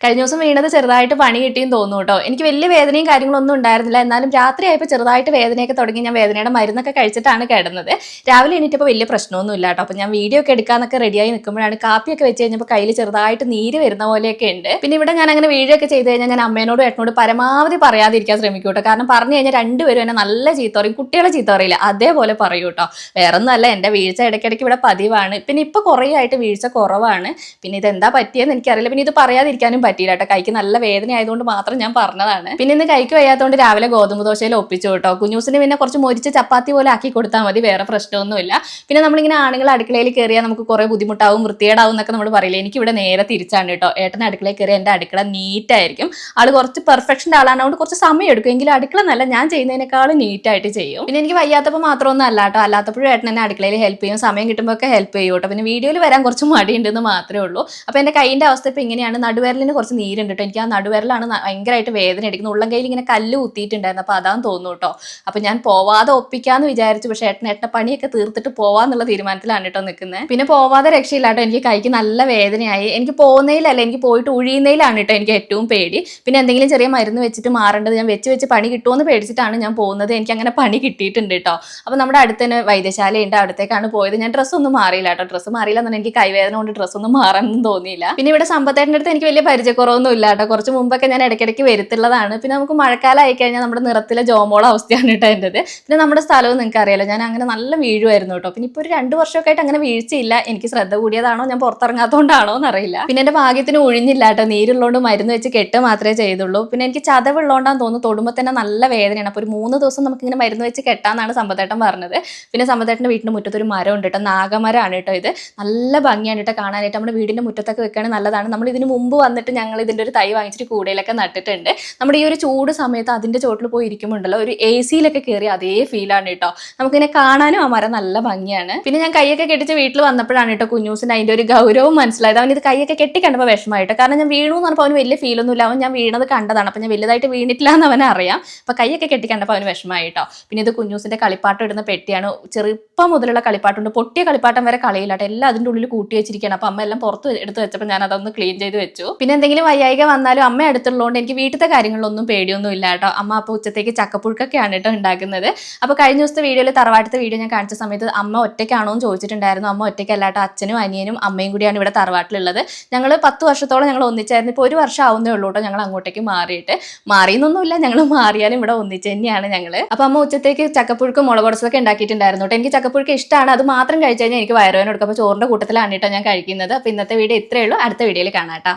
കഴിഞ്ഞ ദിവസം വീണത് ചെറുതായിട്ട് പണി കിട്ടിയെന്ന് തോന്നുന്നു കേട്ടോ. എനിക്ക് വലിയ വേദനയും കാര്യങ്ങളൊന്നും ഉണ്ടായിരുന്നില്ല. എന്നാലും രാത്രി ആയപ്പോൾ ചെറുതായിട്ട് വേദനയൊക്കെ തുടങ്ങി. ഞാൻ വേദനയുടെ മരുന്നൊക്കെ കഴിച്ചിട്ടാണ് കിടന്നത്. രാവിലെ എണീറ്റപ്പോൾ വലിയ പ്രശ്നമൊന്നും ഇല്ല കേട്ടോ. അപ്പോൾ ഞാൻ വീഡിയോ ഒക്കെ എടുക്കാനൊക്കെ റെഡിയായി നിൽക്കുമ്പോഴാണ് കാപ്പിയൊക്കെ വെച്ച് കഴിഞ്ഞപ്പോൾ കയ്യിൽ ചെറുതായിട്ട് നീര് വരുന്ന പോലെയൊക്കെ ഉണ്ട്. പിന്നെ ഇവിടെ ഞാൻ അങ്ങനെ വീഡിയോ ഒക്കെ ചെയ്ത് കഴിഞ്ഞാൽ ഞാൻ അമ്മേനോടും ഏട്ടനോട് പരമാവധി പറയാതിരിക്കാൻ ശ്രമിക്കും കേട്ടോ. കാരണം പറഞ്ഞു കഴിഞ്ഞാൽ രണ്ടുപേരും എന്നെ നല്ല ചീത്ത പറയും. കുട്ടികളെ ചീത്ത പറയില്ല, അതേപോലെ പറയൂ കേട്ടോ. വേറെ ഒന്നുമല്ല, എൻ്റെ വീഴ്ച ഇടയ്ക്കിടയ്ക്ക് ഇവിടെ പതിവാണ്. പിന്നെ ഇപ്പോൾ കുറേ ആയിട്ട് വീഴ്ച കുറവാണ്. പിന്നെ ഇതെന്താ പറ്റിയെന്ന് എനിക്കറിയില്ല. പിന്നെ ഇത് പറയാതിരിക്കാനും പറ്റിയില്ല കേട്ടോ. കൈക്ക് നല്ല വേദന ആയതുകൊണ്ട് മാത്രം ഞാൻ പറഞ്ഞതാണ്. പിന്നെ ഇന്ന് കൈക്ക് വയ്യാത്തതുകൊണ്ട് രാവിലെ ഗോതമ്പ് ദോശയിൽ ഒപ്പിച്ചു കേട്ടോ. കുഞ്ഞൂസിന് പിന്നെ കുറച്ച് മൊരിച്ച ചപ്പാത്തി പോലെ ആക്കി കൊടുത്താൽ മതി, വേറെ പ്രശ്നമൊന്നുമില്ല. പിന്നെ നമ്മളിങ്ങനെ ആണുങ്ങൾ അടുക്കളയിൽ കയറിയാൽ നമുക്ക് കുറേ ബുദ്ധിമുട്ടാവും, വൃത്തികേടാവും എന്നൊക്കെ നമ്മൾ പറയില്ല. എനിക്കിവിടെ നേരെ തിരിച്ചാണ് കേട്ടോ. ഏട്ടൻ അടുക്കളയിൽ കയറി എൻ്റെ അടുക്കള നീറ്റായിരിക്കും. ആള് കുറച്ച് പെർഫെക്ഷൻ്റെ ആളാണ്, അതുകൊണ്ട് കുറച്ച് സമയം എടുക്കും. എങ്കിലും അടുക്കള നല്ല ഞാൻ ചെയ്യുന്നതിനേക്കാളും നീറ്റായിട്ട് ചെയ്യും. പിന്നെ എനിക്ക് വയ്യാത്തപ്പോൾ മാത്രമൊന്നും അല്ല കേട്ടോ, അല്ലാത്തപ്പോഴും ഏട്ടൻ എന്നെ അടുക്കളയിൽ ഹെൽപ്പ് ചെയ്യും. സമയം കിട്ടുമ്പോൾ ഒക്കെ ഹെൽപ്പ് ചെയ്യും കേട്ടോ. പിന്നെ വീഡിയോയിൽ വരാൻ കുറച്ച് മടിയുണ്ടെന്ന് മാത്രമേ ഉള്ളൂ. അപ്പോൾ എൻ്റെ കൈയിൻ്റെ അവസ്ഥ ഇപ്പോൾ ഇങ്ങനെയാണ്. നടുവിരലിന് കുറച്ച് നീരുണ്ട് കേട്ടോ. എനിക്ക് ആ നടുവിരലാണ് ഭയങ്കരമായിട്ട് വേദന എടുക്കുന്നത്. ഉള്ളം കയ്യിൽ ഇങ്ങനെ കല്ല് കുത്തിയിട്ടുണ്ടായിരുന്നു. അപ്പോൾ അതാന്ന് തോന്നുന്നു കേട്ടോ. അപ്പോൾ ഞാൻ പോവാതെ ഒപ്പിക്കാന്ന് വിചാരിച്ചു. പക്ഷേ ഏട്ടൻ്റെ പണിയൊക്കെ തീർത്തിട്ട് പോവാന്നുള്ള തീരുമാനത്തിലാണ് കേട്ടോ നിൽക്കുന്നത്. പിന്നെ പോവാതെ രക്ഷയില്ല കേട്ടോ. എനിക്ക് കൈക്ക് നല്ല വേദനയായി. എനിക്ക് പോകുന്നതിലല്ല, എനിക്ക് പോയിട്ട് ഒഴിയുന്നതിലാണ് കേട്ടോ എനിക്ക് ഏറ്റവും പേടി. പിന്നെ എന്തെങ്കിലും ചെറിയ മരുന്ന് വെച്ചിട്ട് മാറേണ്ടത്, ഞാൻ വെച്ച് പണി കിട്ടുമെന്ന് പേടിച്ചിട്ടാണ് ഞാൻ പോകുന്നത്. എനിക്ക് അങ്ങനെ പണി കിട്ടിയിട്ടുണ്ട് കേട്ടോ. അപ്പോൾ നമ്മുടെ അടുത്ത് തന്നെ വൈദ്യശാലയുണ്ട്, അവിടത്തേക്കാണ് പോയത്. ഞാൻ ഡ്രസ്സൊന്നും മാറിയില്ല കേട്ടോ. ഡ്രസ്സ് മാറിയില്ല എന്നാണ്, എനിക്ക് കൈവേദന കൊണ്ട് ഡ്രസ്സൊന്നും മാറാനൊന്നും തോന്നിയില്ല. പിന്നെ ഇവിടെ സമ്പത്തേട്ടൻ്റെ അടുത്ത് എനിക്ക് വലിയ പരിചയക്കുറവൊന്നും ഇല്ല കേട്ടോ. കുറച്ച് മുമ്പൊക്കെ ഞാൻ ഇടയ്ക്കിടയ്ക്ക് വരുത്തുള്ളതാണ്. പിന്നെ നമുക്ക് മഴക്കാലം ആയിക്കഴിഞ്ഞാൽ നമ്മുടെ നിറത്തിലെ ജോമോള അവസ്ഥയാണ് കേട്ടോ എൻ്റെത്. പിന്നെ നമ്മുടെ സ്ഥലവും നിങ്ങൾക്ക് അറിയാലോ, ഞാൻ അങ്ങനെ നല്ല വീഴുമായിരുന്നു കേട്ടോ. പിന്നെ ഇപ്പോൾ ഒരു 2 വർഷമൊക്കെ ആയിട്ട് അങ്ങനെ വീഴ്ചയില്ല. എനിക്ക് ശ്രദ്ധ കൂടിയതാണോ, ഞാൻ പുറത്തിറങ്ങാത്തതുകൊണ്ടാണോ എന്നറിയില്ല. പിന്നെ എൻ്റെ ഭാഗ്യത്തിന് ഒഴിഞ്ഞില്ല കേട്ടോ. നീരുള്ളതുകൊണ്ട് മരുന്ന് വെച്ച് കെട്ട് മാത്രമേ ചെയ്തുള്ളൂ. പിന്നെ എനിക്ക് ചതവുള്ളതുകൊണ്ടാന്ന് തോന്നുന്നു, തൊടുമ്പോൾ തന്നെ നല്ല വേദനയാണ്. അപ്പോൾ ഒരു 3 ദിവസം നമുക്കിങ്ങനെ മരുന്ന് വെച്ച് കെട്ടാന്നാണ് സമ്പത്തേട്ടൻ പറഞ്ഞത്. പിന്നെ സമ്പത്തേട്ടൻ്റെ വീടിൻ്റെ മുറ്റത്തൊരു മരം ഉണ്ട് കേട്ടോ, നാഗമരമാണ് കേട്ടോ. ഇത് നല്ല ഭംഗിയാണ് കേട്ടോ കാണാനായിട്ട്. നമ്മുടെ വീടിൻ്റെ മുറ്റത്തൊക്കെ വെക്കുകയാണെങ്കിൽ നല്ലതാണ്. നമ്മൾ ഇതിന് മുമ്പ് വന്നിട്ട് ഞങ്ങൾ ഇതിൻ്റെ ഒരു തൈ വാങ്ങിച്ചിട്ട് കൂടയിലൊക്കെ നട്ടിട്ടുണ്ട്. നമ്മുടെ ഈ ഒരു ചൂട് സമയത്ത് അതിൻ്റെ ചോട്ടിൽ പോയി ഇരിക്കുമ്പോണ്ടല്ലോ, ഒരു AC-യിലൊക്കെ കയറി അതേ ഫീലാണ് കേട്ടോ. നമുക്കിങ്ങനെ കാണാനും ആ മരം നല്ല ഭംഗിയാണ്. പിന്നെ ഞാൻ കൈയൊക്കെ കെട്ടിച്ച് വീട്ടിൽ വന്നപ്പോഴാണ് കേട്ടോ കുഞ്ഞൂസിന് അതിൻ്റെ ഒരു ഗൗരവം മനസ്സിലായത്. അവൻ ഇത് കൈയൊക്കെ കെട്ടിക്കണ്ടപ്പോൾ വിഷമമായിട്ട്. കാരണം ഞാൻ വീണു എന്ന് പറഞ്ഞപ്പോൾ അവന് വലിയ ഫീലൊന്നുമില്ല. അവൻ ഞാൻ വീണത് കണ്ടതാണ്. അപ്പോൾ ഞാൻ വലുതായിട്ട് വീണിട്ടില്ല എന്ന് അവനെ അറിയാം. അപ്പോൾ കൈയൊക്കെ കെട്ടിക്കണ്ടപ്പോൾ അവന് വിഷമമായി കേട്ടോ. പിന്നെ ഇത് കുഞ്ഞൂസിൻ്റെ കളിപ്പാട്ടം ഇടുന്ന പെട്ടിയാണ്. ചെറുപ്പം മുതലുള്ള കളിപ്പാട്ടുണ്ട്. പൊട്ടിയ കളിപ്പാട്ടം വരെ കളയില്ല കേട്ടോ. എല്ലാം അതിൻ്റെ ഉള്ളിൽ കൂട്ടി വെച്ചിരിക്കുകയാണ്. അപ്പോൾ അമ്മ എല്ലാം പുറത്ത് എടുത്ത് വെച്ചപ്പോൾ ഞാൻ അതൊന്ന് ക്ലീൻ ചെയ്ത് വെച്ചു. പിന്നെ എന്തെങ്കിലും വയ്യായിക വന്നാലും അമ്മ അടുത്തുള്ളതുകൊണ്ട് എനിക്ക് വീട്ടിലത്തെ കാര്യങ്ങളിലൊന്നും പേടിയൊന്നും ഇല്ല കേട്ടോ. അമ്മ അപ്പോൾ ഉച്ചത്തേക്ക് ചക്കപ്പുഴുക്കൊക്കെയാണ് കേട്ടോ ഉണ്ടാക്കുന്നത്. അപ്പോൾ കഴിഞ്ഞ ദിവസത്തെ വീഡിയോയിൽ തറവാട്ടത്തെ വീഡിയോ ഞാൻ കാണിച്ച സമയത്ത് അമ്മ ഒറ്റയ്ക്കാണോ എന്ന് ചോദിച്ചിട്ടുണ്ടായിരുന്നു. അമ്മ ഒറ്റയ്ക്കല്ല കേട്ടോ, അച്ഛനും അനിയനും അമ്മയും കൂടിയാണ് ഇവിടെ തറവാട്ടിലുള്ളത്. ഞങ്ങൾ 10 വർഷത്തോളം ഞങ്ങൾ ഒന്നിച്ചായിരുന്നു. ഇപ്പോൾ 1 വർഷം ആവുന്നേ ഉള്ളൂ കേട്ടോ ഞങ്ങൾ അങ്ങോട്ടേക്ക് മാറിയിട്ട്. മാറിയെന്നൊന്നുമില്ല, ഞങ്ങൾ മാറിയാലും ഇവിടെ ഒന്നിച്ച് തന്നെയാണ് ഞങ്ങൾ. അപ്പോൾ അമ്മ ഉച്ചത്തേക്ക് ചക്കപ്പുഴുക്കും മുളകൊടച്ചതൊക്കെ ഉണ്ടാക്കിയിട്ടുണ്ടായിരുന്നു കേട്ടോ. എനിക്ക് ചക്കപ്പുഴുക്ക് ഇഷ്ടമാണ്, അത് മാത്രം കഴിച്ചു കഴിഞ്ഞാൽ എനിക്ക് വയറുവേദന കൊടുക്കും. അപ്പോൾ ചോറിൻ്റെ കൂട്ടത്തിലാണ് കേട്ടോ ഞാൻ കഴിക്കുന്നത്. അപ്പോൾ ഇന്നത്തെ വീഡിയോ ഇത്രയേ ഉള്ളൂ. അടുത്ത വീഡിയോയിൽ കാണാം കേട്ടോ.